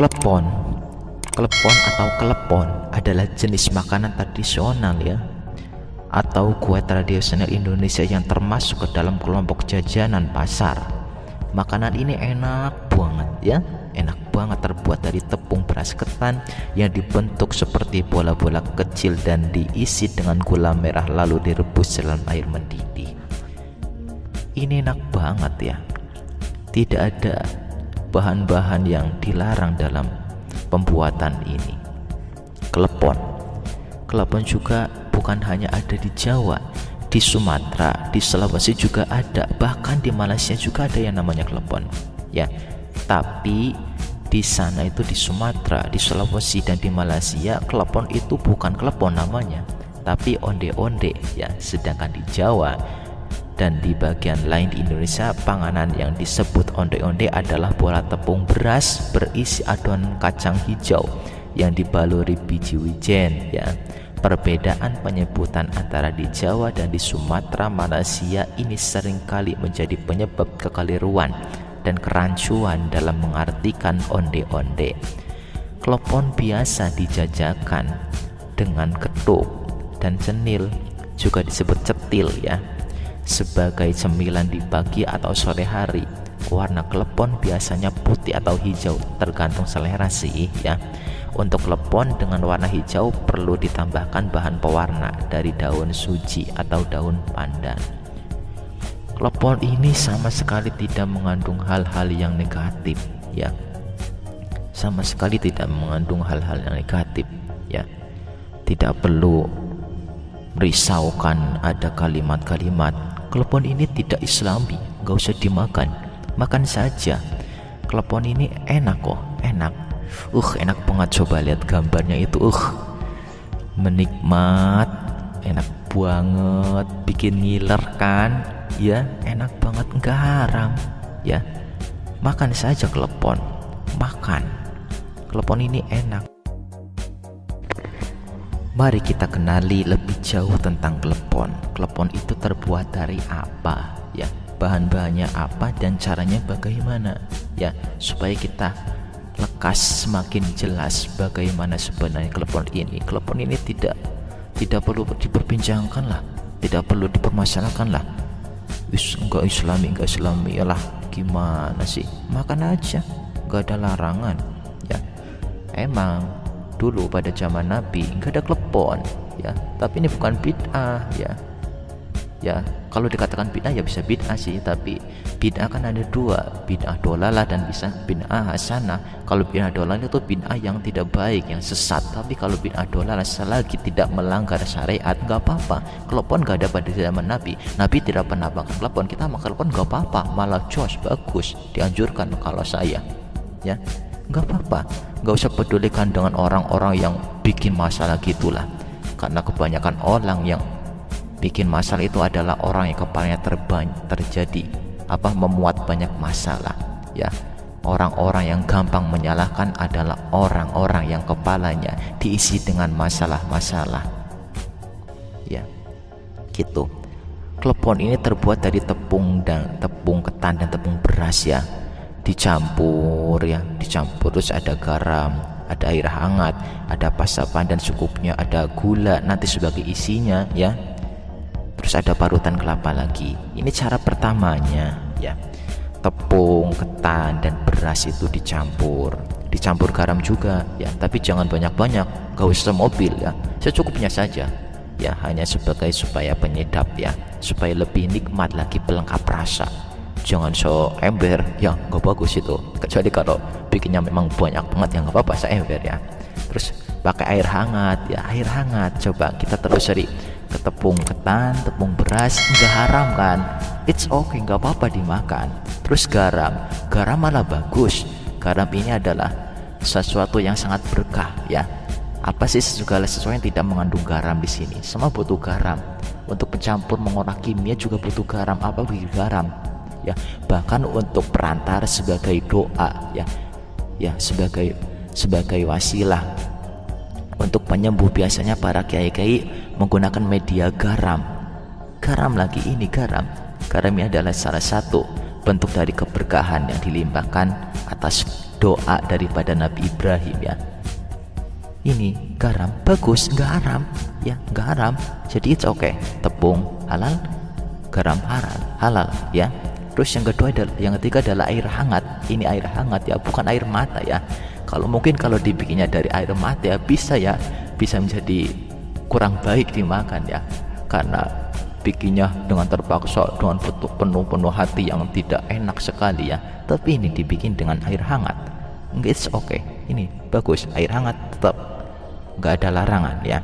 Klepon. Klepon atau kelepon adalah jenis makanan tradisional ya, atau kue tradisional Indonesia yang termasuk ke dalam kelompok jajanan pasar. Makanan ini enak banget ya, enak banget, terbuat dari tepung beras ketan yang dibentuk seperti bola-bola kecil dan diisi dengan gula merah lalu direbus dalam air mendidih. Ini enak banget ya. Tidak ada bahan-bahan yang dilarang dalam pembuatan ini. Klepon. Klepon juga bukan hanya ada di Jawa, di Sumatera, di Sulawesi juga ada, bahkan di Malaysia juga ada yang namanya klepon. Ya, tapi di sana itu di Sumatera, di Sulawesi dan di Malaysia, klepon itu bukan klepon namanya, tapi onde-onde ya. Sedangkan di Jawa dan di bagian lain di Indonesia, panganan yang disebut onde-onde adalah bola tepung beras berisi adonan kacang hijau yang dibaluri biji wijen ya. Perbedaan penyebutan antara di Jawa dan di Sumatera, Malaysia ini seringkali menjadi penyebab kekeliruan dan kerancuan dalam mengartikan onde-onde. Klepon biasa dijajakan dengan ketuk dan cenil, juga disebut cetil ya, sebagai cemilan di pagi atau sore hari. Warna klepon biasanya putih atau hijau, tergantung selera sih ya. Untuk klepon dengan warna hijau perlu ditambahkan bahan pewarna dari daun suji atau daun pandan. Klepon ini sama sekali tidak mengandung hal-hal yang negatif ya. Sama sekali tidak mengandung hal-hal yang negatif ya. Tidak perlu merisaukan ada kalimat-kalimat klepon ini tidak islami, gak usah dimakan, makan saja. Klepon ini enak kok, enak. Enak banget, coba lihat gambarnya itu, menikmat, enak banget, bikin ngiler kan, ya, enak banget, enggak haram, ya. Makan saja klepon, makan. Klepon ini enak. Mari kita kenali lebih jauh tentang klepon. Klepon itu terbuat dari apa, ya? Bahan-bahannya apa dan caranya bagaimana, ya? Supaya kita lekas semakin jelas bagaimana sebenarnya klepon ini. Klepon ini tidak perlu diperbincangkan lah, tidak perlu dipermasalahkan lah. Enggak islami lah, gimana sih? Makan aja, enggak ada larangan ya. Emang dulu pada zaman Nabi enggak ada klepon ya, tapi ini bukan bid'ah ya. Ya, kalau dikatakan bid'ah ya bisa bid'ah sih, tapi bid'ah kan ada dua, bid'ah dolalah dan bisa bid'ah hasanah. Kalau bid'ah dolalah itu bid'ah yang tidak baik, yang sesat. Tapi kalau bid'ah dolalah selagi tidak melanggar syariat, nggak apa-apa. Klepon nggak ada pada zaman Nabi. Nabi tidak pernah makan klepon, kita makan klepon nggak apa-apa, malah jos, bagus, dianjurkan kalau saya, ya, nggak apa-apa. Nggak usah pedulikan dengan orang-orang yang bikin masalah gitulah, karena kebanyakan orang yang bikin masalah itu adalah orang yang kepalanya terjadi memuat banyak masalah ya. Orang-orang yang gampang menyalahkan adalah orang-orang yang kepalanya diisi dengan masalah-masalah ya, gitu. Klepon ini terbuat dari tepung ketan dan tepung beras ya, dicampur terus ada garam, ada air hangat, ada pasta pandan secukupnya, ada gula nanti sebagai isinya ya. Terus ada parutan kelapa lagi. Ini cara pertamanya ya. Tepung, ketan dan beras itu dicampur garam juga ya, tapi jangan banyak-banyak, gak usah mobil ya, secukupnya saja ya, hanya supaya penyedap ya, supaya lebih nikmat lagi, pelengkap rasa. Jangan so ember ya, gak bagus itu, kecuali kalau bikinnya memang banyak banget ya, gak apa-apa seember ya. Terus pakai air hangat ya, air hangat. Coba kita telusuri ke tepung ketan, tepung beras, nggak haram kan? It's okay, nggak apa-apa dimakan. Terus garam malah bagus. Garam ini adalah sesuatu yang sangat berkah ya. Apa sih segala sesuatu yang tidak mengandung garam di sini? Semua butuh garam. Untuk pencampur mengolah kimia juga butuh garam. Apa bagi garam? Ya, bahkan untuk perantara sebagai doa ya, sebagai wasilah untuk penyembuh. Biasanya para kiai-kiai menggunakan media garam lagi. Ini garam ini adalah salah satu bentuk dari keberkahan yang dilimpahkan atas doa daripada Nabi Ibrahim ya. Ini garam bagus, nggak haram ya, nggak haram. Jadi it's okay. Tepung halal, garam halal ya. Terus yang ketiga adalah air hangat. Ini air hangat ya, bukan air mata ya. Kalau dibikinnya dari air mata ya bisa menjadi kurang baik dimakan ya, karena bikinnya dengan terpaksa, dengan penuh hati yang tidak enak sekali ya. Tapi ini dibikin dengan air hangat, it's okay. Ini bagus, air hangat tetap nggak ada larangan ya.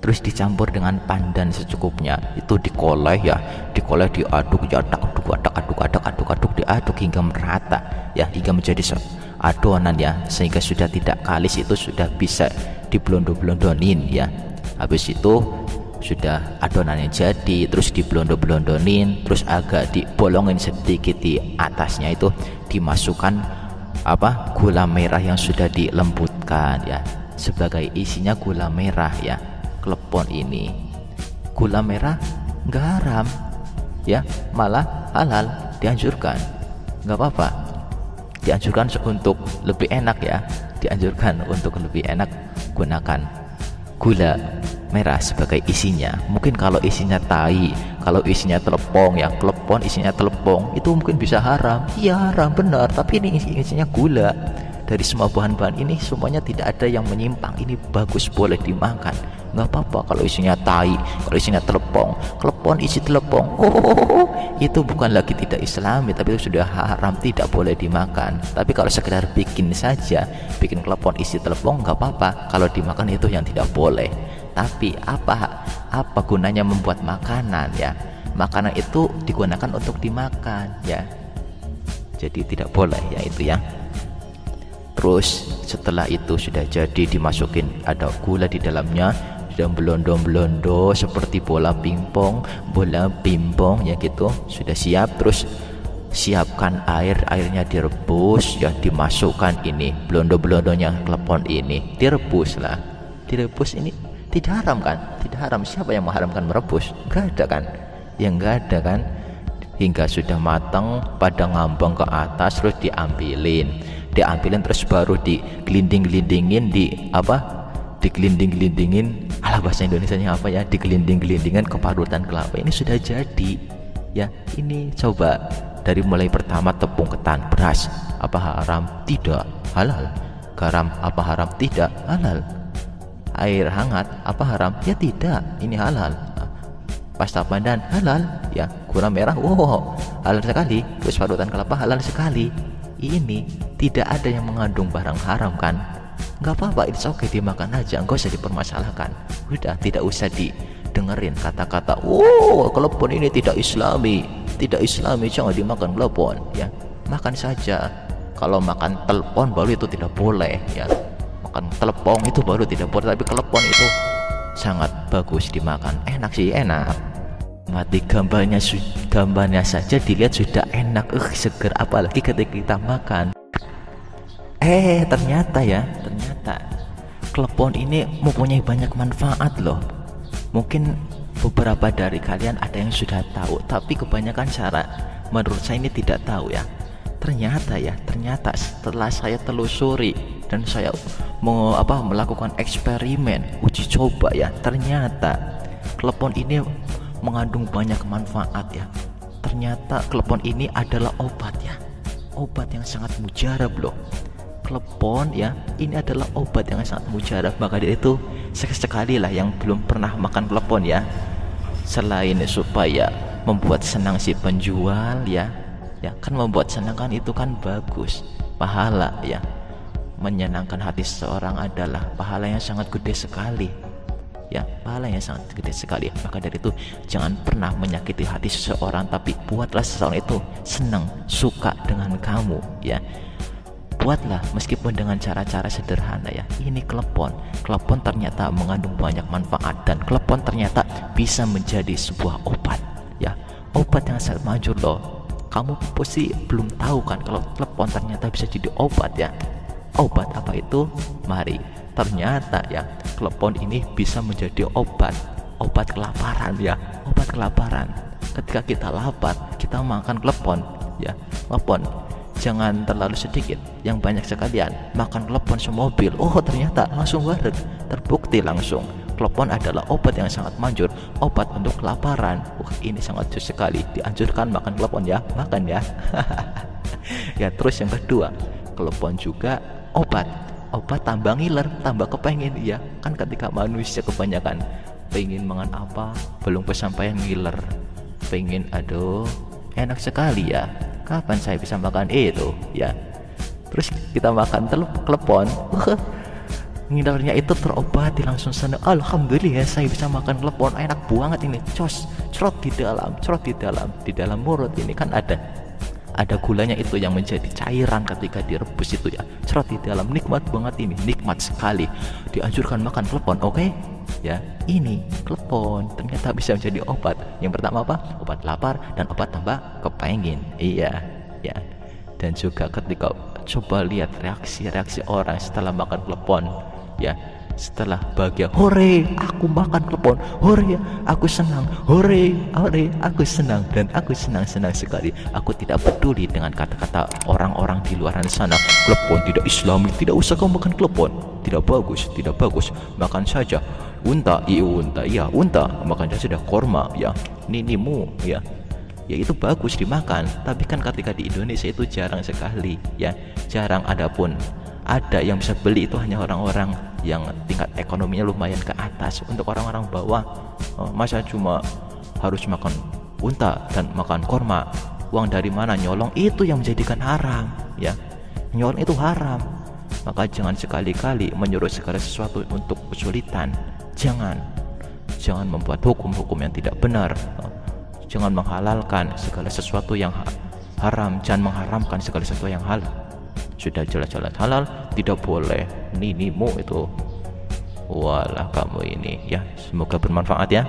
Terus dicampur dengan pandan secukupnya, itu dikoleh ya, diaduk ya, aduk diaduk hingga merata ya, hingga menjadi adonan ya, sehingga sudah tidak kalis, itu sudah bisa diblondon-blondonin ya. Habis itu sudah adonannya jadi, terus diblondon-blondonin, terus agak dibolongin sedikit di atasnya, itu dimasukkan gula merah yang sudah dilembutkan ya, sebagai isinya gula merah ya. Klepon ini gula merah nggak haram ya, malah halal, dianjurkan, nggak apa-apa, dianjurkan untuk lebih enak ya, dianjurkan untuk lebih enak gunakan gula merah sebagai isinya. Mungkin kalau isinya tai, kalau isinya telepong ya, klepon isinya telepong, itu mungkin bisa haram. Iya haram benar, tapi ini isinya gula. Dari semua bahan-bahan ini semuanya tidak ada yang menyimpang, ini bagus, boleh dimakan, nggak apa-apa. Kalau isinya tai, kalau isinya telepong, klepon isi telepong, itu bukan lagi tidak islami, tapi itu sudah haram, tidak boleh dimakan. Tapi kalau sekedar bikin saja, bikin klepon isi telepong, nggak apa-apa. Kalau dimakan itu yang tidak boleh. Tapi apa gunanya membuat makanan ya? Makanan itu digunakan untuk dimakan ya, jadi tidak boleh ya itu ya. Terus setelah itu sudah jadi, dimasukin, ada gula di dalamnya, sudah belondo seperti bola pingpong ya gitu, sudah siap. Terus siapkan airnya direbus ya, dimasukkan ini blondo-blondonya klepon ini, direbus ini tidak haram kan? Tidak haram. Siapa yang mengharamkan merebus? Nggak ada kan? Yang nggak ada kan? Hingga sudah matang pada ngambang ke atas, terus diambilin, terus baru digelinding-gelindingin, digelinding-gelindingin, bahasa Indonesianya apa ya, digelinding-gelindingin ke parutan kelapa. Ini sudah jadi ya. Ini coba dari mulai pertama, tepung, ketan, beras, apa haram? Tidak, halal. Garam, apa haram? Tidak, halal. Air hangat, apa haram? Ya tidak, ini halal. Pasta pandan, halal ya. Gula merah, halal sekali. Terus parutan kelapa, halal sekali. Ini tidak ada yang mengandung barang haram kan? Nggak apa-apa, it's okay, dimakan aja, nggak usah dipermasalahkan. Udah, tidak usah didengerin kata-kata klepon ini tidak islami, jangan dimakan klepon ya. Makan saja. Kalau makan telepon baru itu tidak boleh ya. Makan telepong itu baru tidak boleh, tapi klepon itu sangat bagus dimakan. Enak sih, enak. Mati gambarnya saja dilihat sudah enak, seger, apalagi ketika kita makan. Ternyata klepon ini mempunyai banyak manfaat loh. Mungkin beberapa dari kalian ada yang sudah tahu, tapi kebanyakan menurut saya ini tidak tahu ya. Ternyata setelah saya telusuri dan saya melakukan eksperimen, uji coba ya, ternyata klepon ini mengandung banyak manfaat ya. Ternyata klepon ini adalah obat ya, obat yang sangat mujarab loh. Klepon ya, ini adalah obat yang sangat mujarab. Maka dari itu sekali lah yang belum pernah makan klepon ya, selain supaya membuat senang si penjual ya kan, membuat senang kan, itu kan bagus, pahala ya. Menyenangkan hati seseorang adalah pahala yang sangat gede sekali ya, pahala yang sangat gede sekali. Maka dari itu jangan pernah menyakiti hati seseorang, tapi buatlah seseorang itu senang, suka dengan kamu ya. Buatlah meskipun dengan cara-cara sederhana ya. Ini klepon ternyata mengandung banyak manfaat, dan klepon ternyata bisa menjadi sebuah obat ya, obat yang sangat manjur loh. Kamu pasti belum tahu kan kalau klepon ternyata bisa jadi obat ya. Obat apa itu? Mari. Ternyata ya, klepon ini bisa menjadi obat kelaparan ya, obat kelaparan. Ketika kita lapar, kita makan klepon, ya. Telepon jangan terlalu sedikit, yang banyak sekalian makan telepon semobil. Oh ternyata langsung wareg, terbukti langsung telepon adalah obat yang sangat manjur, obat untuk kelaparan. Ini sangat jus sekali, dianjurkan makan telepon ya, makan ya. Ya terus yang kedua, telepon juga obat tambah ngiler, tambah kepengen ya. Kan ketika manusia kebanyakan pengen makan apa, belum kesampaian ngiler, pengen aduh enak sekali ya, kapan saya bisa makan itu ya. Terus kita makan telepon, ngilernya itu terobati langsung senang. Alhamdulillah saya bisa makan telepon, enak banget ini, cos, cerot di dalam mulut ini kan ada gulanya itu yang menjadi cairan ketika direbus itu ya, cerot di dalam, nikmat banget ini, nikmat sekali. Dianjurkan makan telepon, oke? Ya, ini telepon ternyata bisa menjadi obat. Yang pertama apa? Obat lapar dan obat tambah kepengen. Iya, ya. Dan juga ketika coba lihat reaksi orang setelah makan telepon, ya. Setelah bahagia, hore, aku makan telepon, hore, aku senang, hore, aku senang, dan aku senang sekali. Aku tidak peduli dengan kata-kata orang-orang di luar sana. Telepon tidak islami, tidak usah kau makan telepon, tidak bagus, makan saja unta, makan saja korma ya, ninimu ya, ya itu bagus dimakan. Tapi kan ketika di Indonesia itu jarang sekali ya, jarang. Ada yang bisa beli itu hanya orang-orang yang tingkat ekonominya lumayan ke atas. Untuk orang-orang bawah, masa cuma harus makan unta dan makan korma, uang dari mana nyolong, itu yang menjadikan haram ya. Nyolong itu haram. Maka jangan sekali-kali menyuruh segala sesuatu untuk kesulitan. Jangan membuat hukum-hukum yang tidak benar. Jangan menghalalkan segala sesuatu yang haram, jangan mengharamkan segala sesuatu yang halal. Sudah jelas-jelas halal, tidak boleh ninimu itu. Walah kamu ini ya. Semoga bermanfaat ya.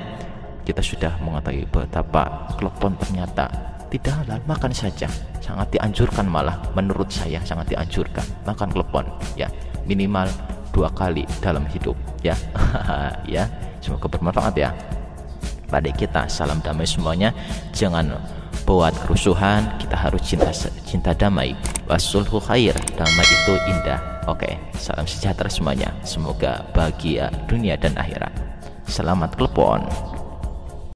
Kita sudah mengetahui betapa telepon ternyata tidak halal, makan saja. Sangat dianjurkan, malah menurut saya sangat dianjurkan makan telepon ya, minimal 2 kali dalam hidup ya. Ya, semoga bermanfaat ya. Pada kita salam damai semuanya. Jangan buat kerusuhan, kita harus cinta damai. Wasulhu khair, damai itu indah. Oke, salam sejahtera semuanya. Semoga bahagia dunia dan akhirat. Selamat telepon.